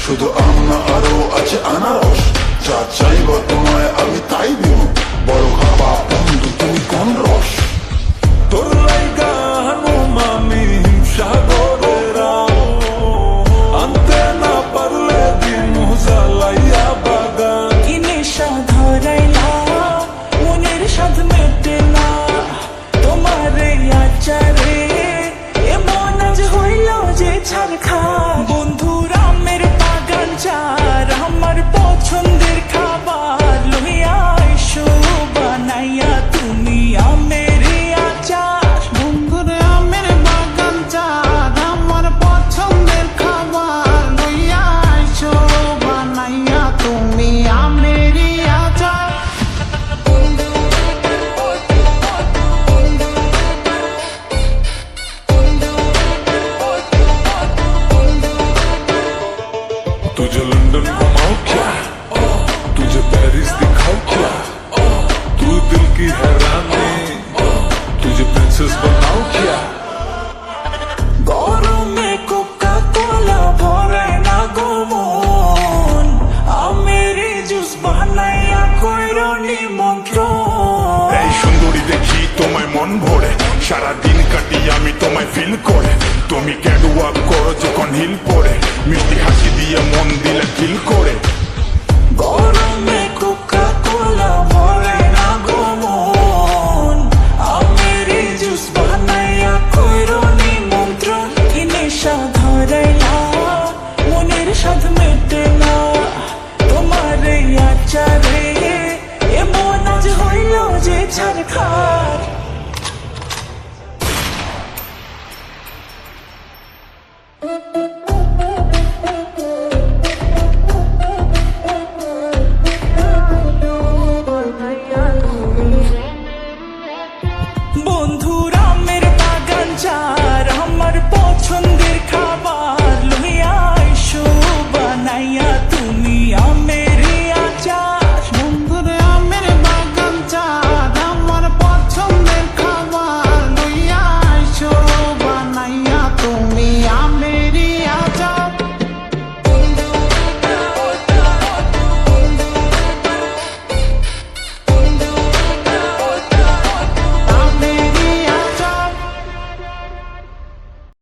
শুধু আম না আরো আছে আনারস, যা চাইব তোমায় আমি তাই দিব, বড় খাবা বন্ধু তুমি কোন রস। তোর লাইগা হানুমামি সাগরেরা, আনতে না পারলে দিনু জ্বালাইয়া বাগান। কি নেশা ধরাইলা মনের স্বাদ মেটে না, তোমার এই আচারে এমন আজ হইল যে ছারখার। বন্ধুর আমের বাগান চার আমার পছন্দের খাবার, লইয়া এসো বানাইয়া তুমি আমের এই আচার। বন্ধুর আমের বাগান চাঁদ আমার পছন্দের খাবার, লইয়া আইসো বানাইয়া তুমি আমেরই আচার। तुझे लंदन घुमाओ क्या, तुझे पेरिस दिखाओ क्या, तू दिल की हैरानी, तुझे प्रिंसेस बनाओ क्या। গরমে কোকা কোলা ভরে না গো মন, আমের জুস বানাইয়া কইরো নিমন্ত্রণ। এই সুন্দরী দেখি তোমায় মন ভরে, সারাদিন কাটি আমি তোমায় ফিল করে, তুমি ক্যাটওয়াক করো যখন হিল পরে, মিষ্টি হাসি দিয়ে মন দিলে ফিল করে। গরমে কোকা কোলা ভরে না গো মন, আমের জুস বানাইয়া কইরো নিমন্ত্রণ। কি নেশা ধরাইলা মনের স্বাদ মেটে না, তোমার এই আচারে এমন আজ হইল যে ছারখার।